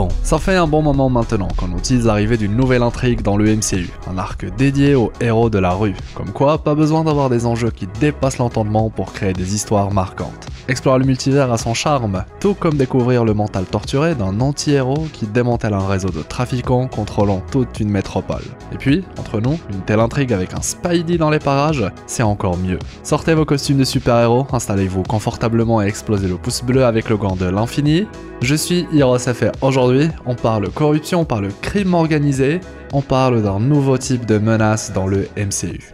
Bon, ça fait un bon moment maintenant qu'on notice l'arrivée d'une nouvelle intrigue dans le MCU, un arc dédié aux héros de la rue. Comme quoi, pas besoin d'avoir des enjeux qui dépassent l'entendement pour créer des histoires marquantes. Explorer le multivers a son charme, tout comme découvrir le mental torturé d'un anti-héros qui démantèle un réseau de trafiquants contrôlant toute une métropole. Et puis, entre nous, une telle intrigue avec un Spidey dans les parages, c'est encore mieux. Sortez vos costumes de super-héros, installez-vous confortablement et explosez le pouce bleu avec le gant de l'infini. Je suis HeroesFR. Aujourd'hui, on parle corruption, on parle crime organisé, on parle d'un nouveau type de menace dans le MCU.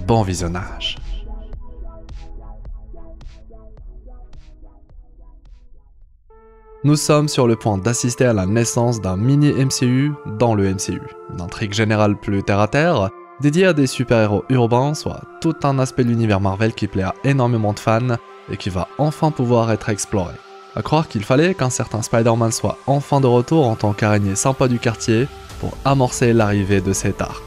Bon visionnage. Nous sommes sur le point d'assister à la naissance d'un mini-MCU dans le MCU. Une intrigue générale plus terre-à-terre, dédiée à des super-héros urbains, soit tout un aspect de l'univers Marvel qui plaît à énormément de fans et qui va enfin pouvoir être exploré. À croire qu'il fallait qu'un certain Spider-Man soit enfin de retour en tant qu'araignée sympa du quartier pour amorcer l'arrivée de cet arc.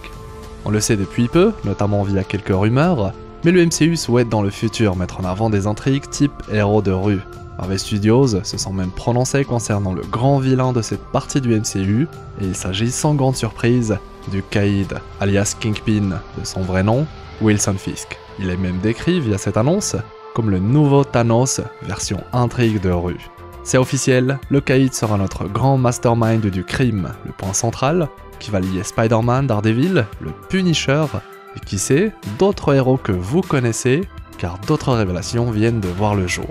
On le sait depuis peu, notamment via quelques rumeurs, mais le MCU souhaite dans le futur mettre en avant des intrigues type héros de rue. Marvel Studios se sont même prononcés concernant le grand vilain de cette partie du MCU, et il s'agit sans grande surprise du Kaïd, alias Kingpin, de son vrai nom, Wilson Fisk. Il est même décrit via cette annonce comme le nouveau Thanos version intrigue de rue. C'est officiel, le Kaïd sera notre grand mastermind du crime, le point central, qui va lier Spider-Man, Daredevil, le Punisher, et qui sait, d'autres héros que vous connaissez, car d'autres révélations viennent de voir le jour.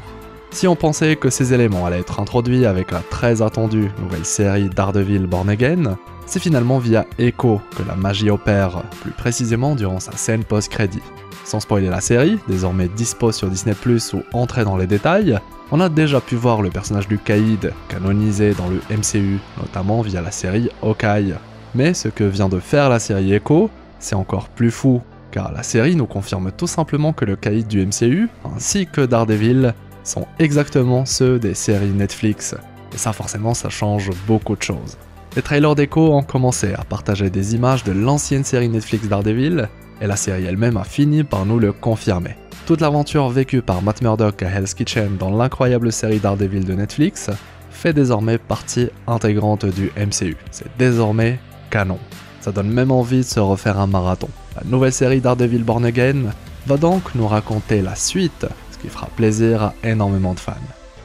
Si on pensait que ces éléments allaient être introduits avec la très attendue nouvelle série Daredevil Born Again, c'est finalement via Echo que la magie opère, plus précisément durant sa scène post-crédit. Sans spoiler la série, désormais dispo sur Disney+, ou entrer dans les détails, on a déjà pu voir le personnage du Kaïd canonisé dans le MCU, notamment via la série Hawkeye. Mais ce que vient de faire la série Echo, c'est encore plus fou, car la série nous confirme tout simplement que le Kaïd du MCU, ainsi que Daredevil, sont exactement ceux des séries Netflix. Et ça forcément, ça change beaucoup de choses. Les trailers d'Echo ont commencé à partager des images de l'ancienne série Netflix Daredevil, et la série elle-même a fini par nous le confirmer. Toute l'aventure vécue par Matt Murdock à Hell's Kitchen dans l'incroyable série Daredevil de Netflix fait désormais partie intégrante du MCU. C'est désormais canon. Ça donne même envie de se refaire un marathon. La nouvelle série Daredevil Born Again va donc nous raconter la suite, ce qui fera plaisir à énormément de fans.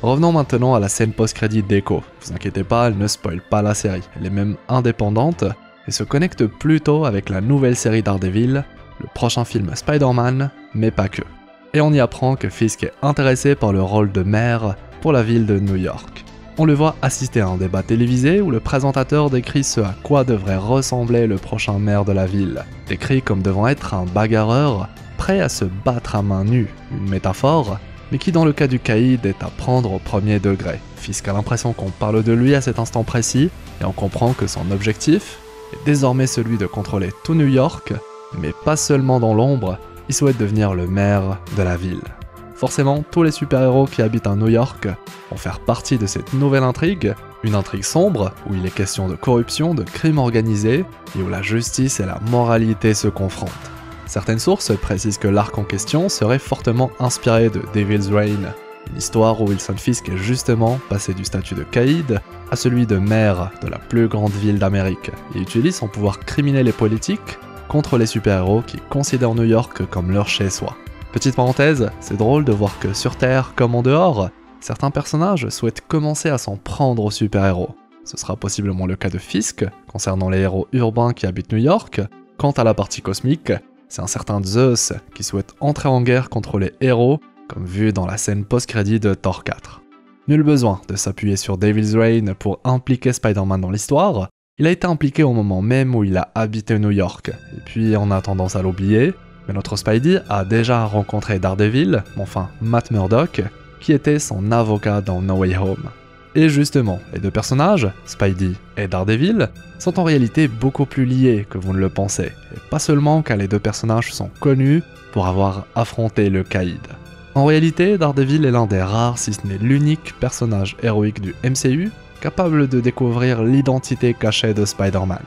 Revenons maintenant à la scène post-crédit d'Echo. Vous inquiétez pas, elle ne spoil pas la série. Elle est même indépendante et se connecte plutôt avec la nouvelle série Daredevil, le prochain film Spider-Man, mais pas que. Et on y apprend que Fisk est intéressé par le rôle de maire pour la ville de New York. On le voit assister à un débat télévisé où le présentateur décrit ce à quoi devrait ressembler le prochain maire de la ville, décrit comme devant être un bagarreur prêt à se battre à main nue, une métaphore, mais qui dans le cas du Kaïd est à prendre au premier degré. Fisk a l'impression qu'on parle de lui à cet instant précis, et on comprend que son objectif est désormais celui de contrôler tout New York, mais pas seulement dans l'ombre, il souhaite devenir le maire de la ville. Forcément, tous les super-héros qui habitent à New York vont faire partie de cette nouvelle intrigue, une intrigue sombre où il est question de corruption, de crime organisé, et où la justice et la moralité se confrontent. Certaines sources précisent que l'arc en question serait fortement inspiré de Devil's Reign, une histoire où Wilson Fisk est justement passé du statut de Kaïd à celui de maire de la plus grande ville d'Amérique, et utilise son pouvoir criminel et politique contre les super-héros qui considèrent New York comme leur chez-soi. Petite parenthèse, c'est drôle de voir que sur Terre comme en dehors, certains personnages souhaitent commencer à s'en prendre aux super-héros. Ce sera possiblement le cas de Fisk, concernant les héros urbains qui habitent New York. Quant à la partie cosmique, c'est un certain Zeus qui souhaite entrer en guerre contre les héros, comme vu dans la scène post-crédit de Thor 4. Nul besoin de s'appuyer sur Devil's Reign pour impliquer Spider-Man dans l'histoire. Il a été impliqué au moment même où il a habité New York, et puis on a tendance à l'oublier, mais notre Spidey a déjà rencontré Daredevil, enfin Matt Murdock, qui était son avocat dans No Way Home. Et justement, les deux personnages, Spidey et Daredevil, sont en réalité beaucoup plus liés que vous ne le pensez, et pas seulement car les deux personnages sont connus pour avoir affronté le Kaïd. En réalité, Daredevil est l'un des rares, si ce n'est l'unique personnage héroïque du MCU, capable de découvrir l'identité cachée de Spider-Man.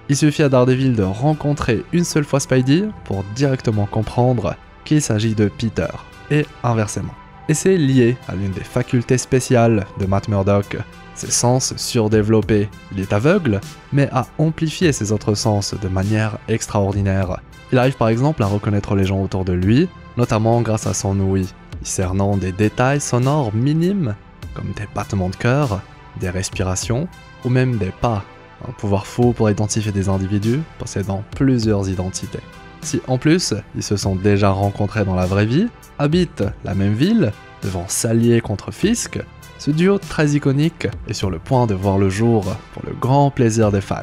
Il suffit à Daredevil de rencontrer une seule fois Spidey pour directement comprendre qu'il s'agit de Peter, et inversement. Et c'est lié à l'une des facultés spéciales de Matt Murdock, ses sens surdéveloppés. Il est aveugle, mais a amplifié ses autres sens de manière extraordinaire. Il arrive par exemple à reconnaître les gens autour de lui, notamment grâce à son ouïe, discernant des détails sonores minimes, comme des battements de cœur, des respirations, ou même des pas. Un pouvoir fou pour identifier des individus possédant plusieurs identités. Si en plus, ils se sont déjà rencontrés dans la vraie vie, habitent la même ville, devant s'allier contre Fisk, ce duo très iconique est sur le point de voir le jour pour le grand plaisir des fans.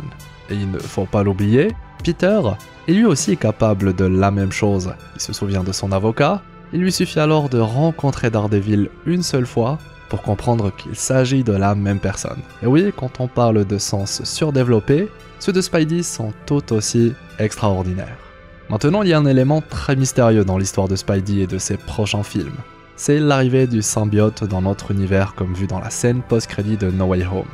Et il ne faut pas l'oublier, Peter est lui aussi capable de la même chose. Il se souvient de son avocat, il lui suffit alors de rencontrer Daredevil une seule fois pour comprendre qu'il s'agit de la même personne. Et oui, quand on parle de sens surdéveloppés, ceux de Spidey sont tout aussi extraordinaires. Maintenant, il y a un élément très mystérieux dans l'histoire de Spidey et de ses prochains films. C'est l'arrivée du symbiote dans notre univers comme vu dans la scène post-crédit de No Way Home.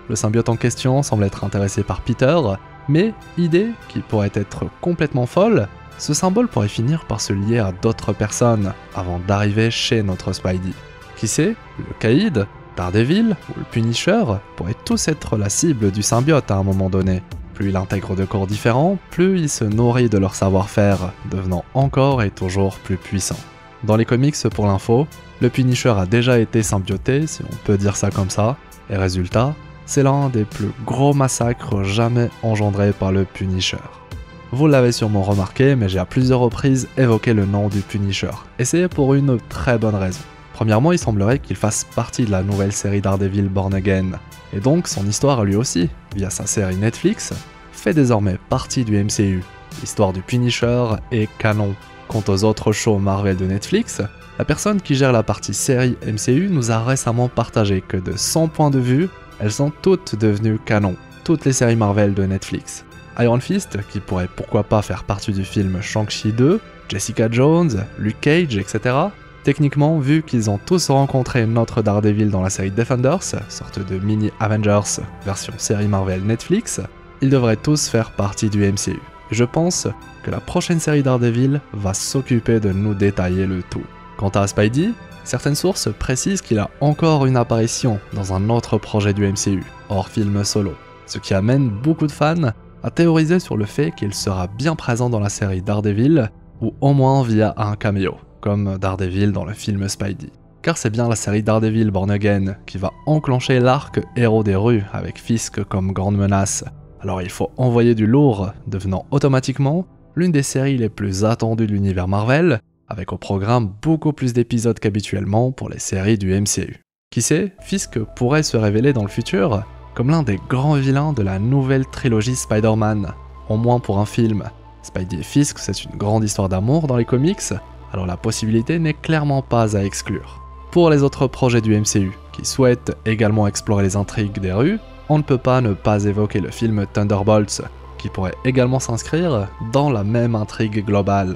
Le symbiote en question semble être intéressé par Peter, mais idée qui pourrait être complètement folle, ce symbole pourrait finir par se lier à d'autres personnes avant d'arriver chez notre Spidey. Qui sait, le Caïd, Daredevil ou le Punisher pourraient tous être la cible du symbiote à un moment donné. Plus il intègre de corps différents, plus il se nourrit de leur savoir-faire, devenant encore et toujours plus puissant. Dans les comics, pour l'info, le Punisher a déjà été symbioté, si on peut dire ça comme ça, et résultat, c'est l'un des plus gros massacres jamais engendrés par le Punisher. Vous l'avez sûrement remarqué, mais j'ai à plusieurs reprises évoqué le nom du Punisher, et c'est pour une très bonne raison. Premièrement, il semblerait qu'il fasse partie de la nouvelle série Daredevil Born Again, et donc son histoire à lui aussi, via sa série Netflix, fait désormais partie du MCU. L'histoire du Punisher est canon. Quant aux autres shows Marvel de Netflix, la personne qui gère la partie série MCU nous a récemment partagé que de 100 points de vue, elles sont toutes devenues canon, toutes les séries Marvel de Netflix. Iron Fist, qui pourrait pourquoi pas faire partie du film Shang-Chi 2, Jessica Jones, Luke Cage, etc. Techniquement, vu qu'ils ont tous rencontré notre Daredevil dans la série Defenders, sorte de mini Avengers version série Marvel Netflix, ils devraient tous faire partie du MCU. Je pense que la prochaine série Daredevil va s'occuper de nous détailler le tout. Quant à Spidey, certaines sources précisent qu'il a encore une apparition dans un autre projet du MCU, hors film solo, ce qui amène beaucoup de fans à théoriser sur le fait qu'il sera bien présent dans la série Daredevil, ou au moins via un caméo, comme Daredevil dans le film Spidey. Car c'est bien la série Daredevil Born Again qui va enclencher l'arc héros des rues avec Fisk comme grande menace. Alors il faut envoyer du lourd, devenant automatiquement l'une des séries les plus attendues de l'univers Marvel, avec au programme beaucoup plus d'épisodes qu'habituellement pour les séries du MCU. Qui sait, Fisk pourrait se révéler dans le futur comme l'un des grands vilains de la nouvelle trilogie Spider-Man, au moins pour un film. Spidey et Fisk, c'est une grande histoire d'amour dans les comics, alors la possibilité n'est clairement pas à exclure. Pour les autres projets du MCU, qui souhaitent également explorer les intrigues des rues, on ne peut pas ne pas évoquer le film Thunderbolts, qui pourrait également s'inscrire dans la même intrigue globale.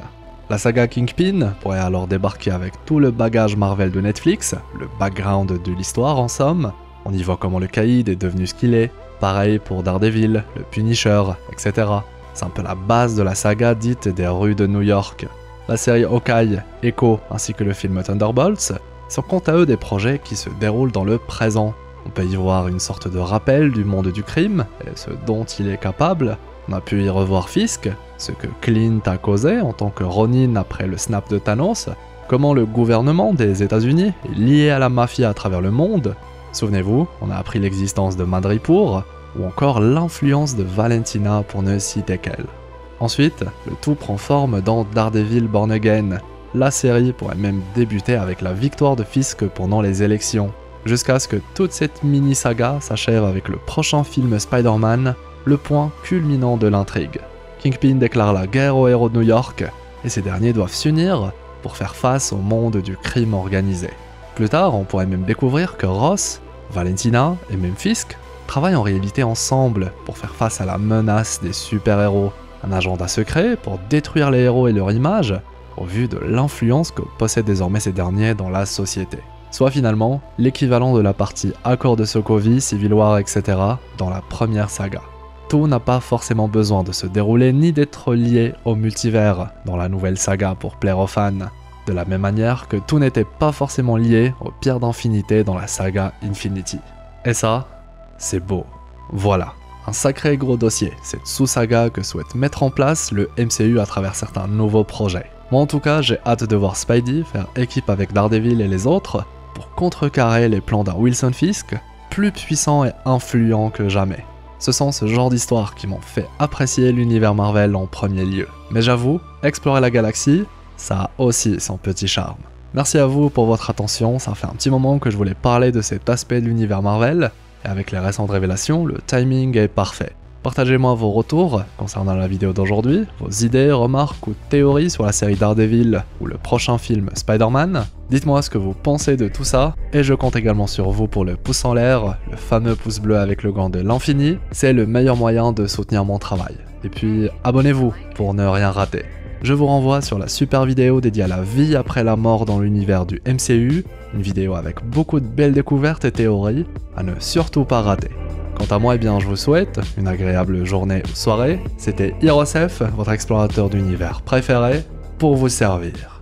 La saga Kingpin pourrait alors débarquer avec tout le bagage Marvel de Netflix, le background de l'histoire en somme. On y voit comment le Caïd est devenu ce qu'il est, pareil pour Daredevil, le Punisher, etc. C'est un peu la base de la saga dite des rues de New York. La série Hawkeye, Echo ainsi que le film Thunderbolts sont quant à eux des projets qui se déroulent dans le présent. On peut y voir une sorte de rappel du monde du crime et ce dont il est capable. On a pu y revoir Fisk, ce que Clint a causé en tant que Ronin après le snap de Thanos, comment le gouvernement des États-Unis est lié à la mafia à travers le monde. Souvenez-vous, on a appris l'existence de Madripoor, ou encore l'influence de Valentina pour ne citer qu'elle. Ensuite, le tout prend forme dans Daredevil Born Again. La série pourrait même débuter avec la victoire de Fisk pendant les élections, jusqu'à ce que toute cette mini-saga s'achève avec le prochain film Spider-Man, le point culminant de l'intrigue. Kingpin déclare la guerre aux héros de New York, et ces derniers doivent s'unir pour faire face au monde du crime organisé. Plus tard, on pourrait même découvrir que Ross, Valentina et même Fisk travaillent en réalité ensemble pour faire face à la menace des super-héros, un agenda secret pour détruire les héros et leur image, au vu de l'influence que possèdent désormais ces derniers dans la société. Soit finalement l'équivalent de la partie Accord de Sokovie, Civil War, etc. dans la première saga. Tout n'a pas forcément besoin de se dérouler ni d'être lié au multivers dans la nouvelle saga pour plaire aux fans, de la même manière que tout n'était pas forcément lié aux pierres d'infinité dans la saga Infinity. Et ça, c'est beau. Voilà, un sacré gros dossier, cette sous-saga que souhaite mettre en place le MCU à travers certains nouveaux projets. Moi en tout cas, j'ai hâte de voir Spidey faire équipe avec Daredevil et les autres pour contrecarrer les plans d'un Wilson Fisk plus puissant et influent que jamais. Ce sont ce genre d'histoires qui m'ont fait apprécier l'univers Marvel en premier lieu. Mais j'avoue, explorer la galaxie, ça a aussi son petit charme. Merci à vous pour votre attention, ça fait un petit moment que je voulais parler de cet aspect de l'univers Marvel, et avec les récentes révélations, le timing est parfait. Partagez-moi vos retours concernant la vidéo d'aujourd'hui, vos idées, remarques ou théories sur la série Daredevil ou le prochain film Spider-Man. Dites-moi ce que vous pensez de tout ça, et je compte également sur vous pour le pouce en l'air, le fameux pouce bleu avec le gant de l'infini, c'est le meilleur moyen de soutenir mon travail. Et puis abonnez-vous pour ne rien rater. Je vous renvoie sur la super vidéo dédiée à la vie après la mort dans l'univers du MCU, une vidéo avec beaucoup de belles découvertes et théories à ne surtout pas rater. Quant à moi, eh bien, je vous souhaite une agréable journée ou soirée. C'était Hirosef, votre explorateur d'univers préféré, pour vous servir.